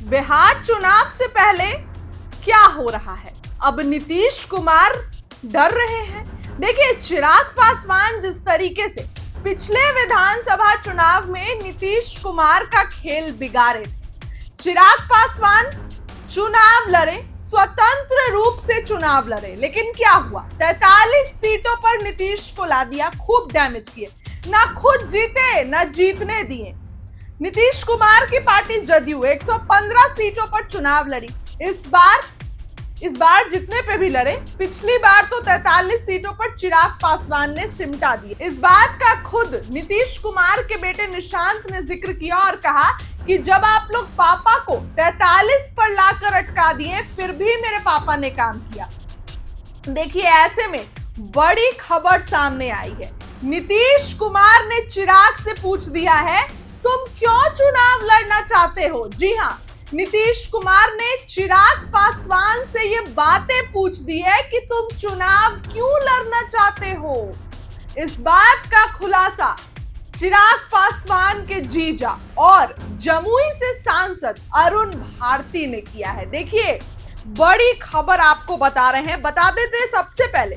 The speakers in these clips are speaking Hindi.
बिहार चुनाव से पहले क्या हो रहा है? अब नीतीश कुमार डर रहे हैं। देखिए, चिराग पासवान जिस तरीके से पिछले विधानसभा चुनाव में नीतीश कुमार का खेल बिगाड़े थे, चिराग पासवान चुनाव लड़े, स्वतंत्र रूप से चुनाव लड़े, लेकिन क्या हुआ? 43 सीटों पर नीतीश को ला दिया, खूब डैमेज किए, ना खुद जीते ना जीतने दिए। नीतीश कुमार की पार्टी जदयू 115 सीटों पर चुनाव लड़ी। इस बार जितने पे भी लड़े, पिछली बार तो 43 सीटों पर चिराग पासवान ने सिमटा दिए। इस बात का खुद नीतीश कुमार के बेटे निशांत ने जिक्र किया और कहा कि जब आप लोग पापा को 43 पर लाकर अटका दिए, फिर भी मेरे पापा ने काम किया। देखिए, ऐसे में बड़ी खबर सामने आई है। नीतीश कुमार ने चिराग से पूछ दिया है, तुम क्यों चुनाव लड़ना चाहते हो? जी हाँ, नीतीश कुमार ने चिराग पासवान से ये बातें पूछ दी है कि तुम चुनाव क्यों लड़ना चाहते हो। इस बात का खुलासा चिराग पासवान के जीजा और जमुई से सांसद अरुण भारती ने किया है। देखिए, बड़ी खबर आपको बता रहे हैं। बता देते हैं सबसे पहले,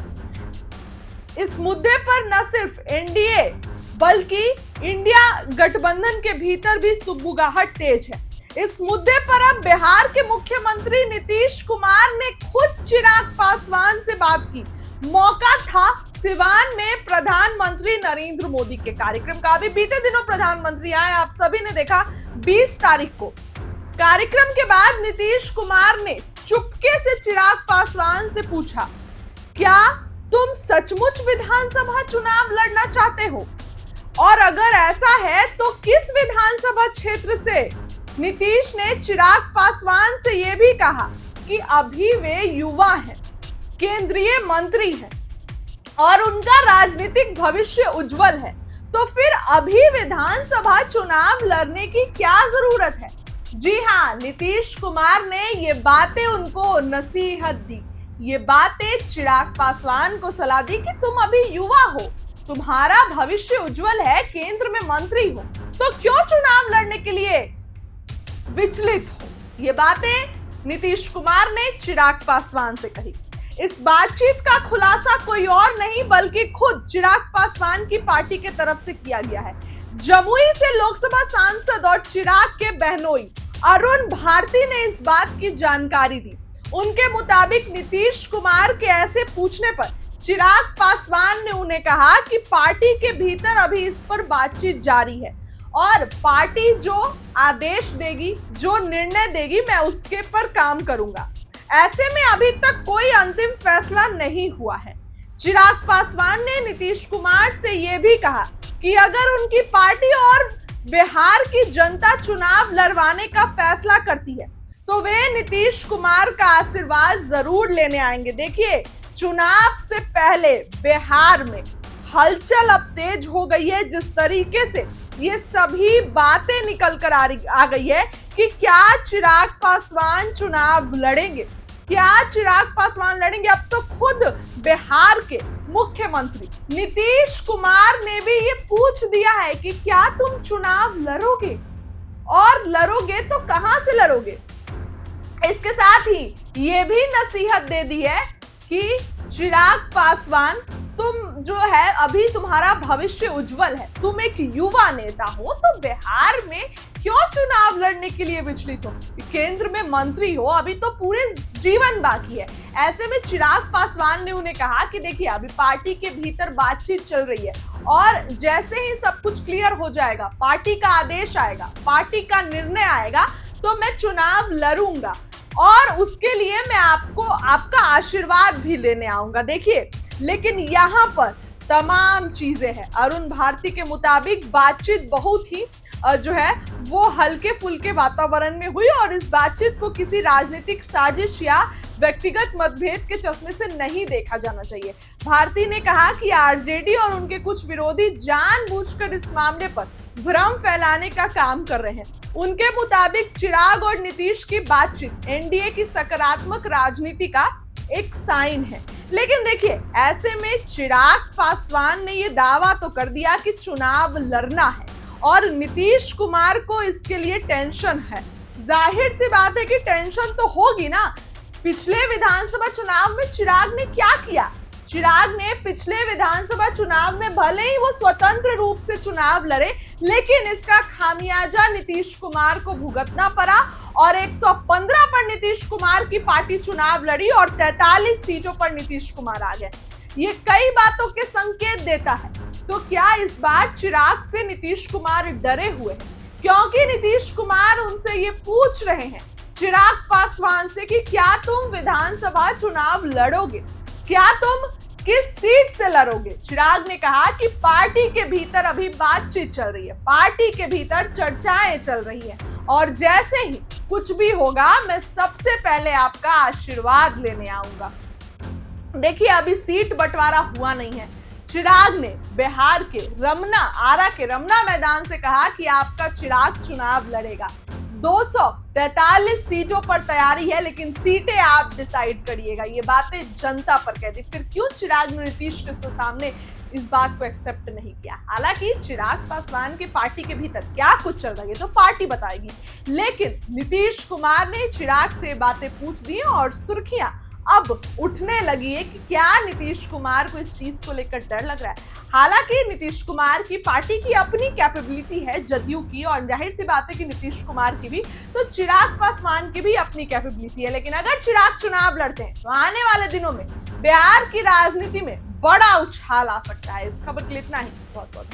इस मुद्दे पर न सिर्फ एनडीए बल्कि इंडिया गठबंधन के भीतर भी सुगबुगाहट तेज है। इस मुद्दे पर अब बिहार के मुख्यमंत्री नीतीश कुमार ने खुद चिराग पासवान से बात की। मौका था सिवान में प्रधानमंत्री नरेंद्र मोदी के कार्यक्रम का। अभी बीते दिनों प्रधानमंत्री आए, आप सभी ने देखा, 20 तारीख को। कार्यक्रम के बाद नीतीश कुमार ने चुपके से चिराग पासवान से पूछा, क्या तुम सचमुच विधानसभा चुनाव लड़ना चाहते हो? और अगर ऐसा है तो किस विधानसभा क्षेत्र से? नीतीश ने चिराग पासवान से यह भी कहा कि अभी वे युवा हैं, केंद्रीय मंत्री हैं और उनका राजनीतिक भविष्य उज्जवल है, तो फिर अभी विधानसभा चुनाव लड़ने की क्या जरूरत है? जी हाँ, नीतीश कुमार ने ये बातें उनको नसीहत दी, ये बातें चिराग पासवान को सलाह दी कि तुम अभी युवा हो, तुम्हारा भविष्य उज्जवल है, केंद्र में मंत्री हो, तो क्यों चुनाव लड़ने के लिए विचलित हो। ये बातें नीतीश कुमार ने चिराग पासवान से कही। इस बातचीत का खुलासा कोई और नहीं बल्कि खुद चिराग पासवान की पार्टी के तरफ से किया गया है। जमुई से लोकसभा सांसद और चिराग के बहनोई अरुण भारती ने इस बात की जानकारी दी। उनके मुताबिक नीतीश कुमार के ऐसे पूछने पर चिराग पासवान ने उन्हें कहा कि पार्टी के भीतर अभी इस पर बातचीत जारी है और पार्टी जो आदेश देगी, जो निर्णय देगी, मैं उसके पर काम करूंगा। ऐसे में अभी तक कोई अंतिम फैसला नहीं हुआ है। चिराग पासवान ने नीतीश कुमार से यह भी कहा कि अगर उनकी पार्टी और बिहार की जनता चुनाव लड़वाने का फैसला करती है तो वे नीतीश कुमार का आशीर्वाद जरूर लेने आएंगे। देखिए, चुनाव से पहले बिहार में हलचल अब तेज हो गई है। जिस तरीके से ये सभी बातें निकल कर आ गई है कि क्या चिराग पासवान चुनाव लड़ेंगे, क्या चिराग पासवान लड़ेंगे। अब तो खुद बिहार के मुख्यमंत्री नीतीश कुमार ने भी ये पूछ दिया है कि क्या तुम चुनाव लड़ोगे, और लड़ोगे तो कहां से लड़ोगे। इसके साथ ही ये भी नसीहत दे दी है कि चिराग पासवान, तुम जो है अभी तुम्हारा भविष्य उज्जवल है, तुम एक युवा नेता हो, तो बिहार में क्यों चुनाव लड़ने के लिए विचलित हो? केंद्र में मंत्री हो, अभी तो पूरे जीवन बाकी है। ऐसे में चिराग पासवान ने उन्हें कहा कि देखिए, अभी पार्टी के भीतर बातचीत चल रही है और जैसे ही सब कुछ क्लियर हो जाएगा, पार्टी का आदेश आएगा, पार्टी का निर्णय आएगा, तो मैं चुनाव लड़ूंगा और उसके लिए मैं आपका आशीर्वाद भी लेने आऊंगा। देखिए, लेकिन यहाँ पर तमाम चीजें हैं। अरुण भारती के मुताबिक बातचीत बहुत ही जो है वो हल्के फुल्के वातावरण में हुई और इस बातचीत को किसी राजनीतिक साजिश या व्यक्तिगत मतभेद के चश्मे से नहीं देखा जाना चाहिए। भारती ने कहा कि आरजेडी और उनके कुछ विरोधी जानबूझकर इस मामले पर भ्रम फैलाने का काम कर रहे हैं। उनके मुताबिक चिराग और नीतीश की बातचीत एनडीए की सकारात्मक राजनीति का एक साइन है। लेकिन देखिए, ऐसे में चिराग पासवान ने ये दावा तो कर दिया कि चुनाव लड़ना है और नीतीश कुमार को इसके लिए टेंशन है, जाहिर सी बात है कि टेंशन तो होगी ना। पिछले विधानसभा चुनाव में चिराग ने क्या किया? चिराग ने पिछले विधानसभा चुनाव में भले ही वो स्वतंत्र रूप से चुनाव लड़े, लेकिन इसका खामियाजा नीतीश कुमार को भुगतना पड़ा और 115 पर नीतीश कुमार की पार्टी चुनाव लड़ी और 43 सीटों पर नीतीश कुमार आ गए। ये कई बातों के संकेत देता है। तो क्या इस बार चिराग से नीतीश कुमार डरे हुए हैं? क्योंकि नीतीश कुमार उनसे ये पूछ रहे हैं चिराग पासवान से कि क्या तुम विधानसभा चुनाव लड़ोगे, क्या तुम किस सीट से लड़ोगे। चिराग ने कहा कि पार्टी के भीतर अभी बातचीत चल रही है, पार्टी के भीतर चर्चाएं चल रही है और जैसे ही कुछ भी होगा मैं सबसे पहले आपका आशीर्वाद लेने आऊंगा। देखिए, अभी सीट बंटवारा हुआ नहीं है। चिराग ने बिहार के रमना, आरा के रमना मैदान से कहा कि आपका चिराग चुनाव लड़ेगा। 243 सीटों पर तैयारी है, लेकिन सीटें आप डिसाइड करिएगा। ये बातें जनता पर कह दी। फिर क्यों चिराग ने नीतीश के सामने इस बात को एक्सेप्ट नहीं किया? हालांकि चिराग पासवान के पार्टी के भीतर क्या कुछ चल रहा है तो पार्टी बताएगी, लेकिन नीतीश कुमार ने चिराग से बातें पूछ दी और सुर्खियां अब उठने लगी है कि क्या नीतीश कुमार को इस चीज को लेकर डर लग रहा है। हालांकि नीतीश कुमार की पार्टी की अपनी कैपेबिलिटी है, जदयू की, और जाहिर सी बात है कि नीतीश कुमार की भी, तो चिराग पासवान की भी अपनी कैपेबिलिटी है। लेकिन अगर चिराग चुनाव लड़ते हैं तो आने वाले दिनों में बिहार की राजनीति में बड़ा उछाल आ सकता है। इस खबर के लिए इतना ही। बहुत बहुत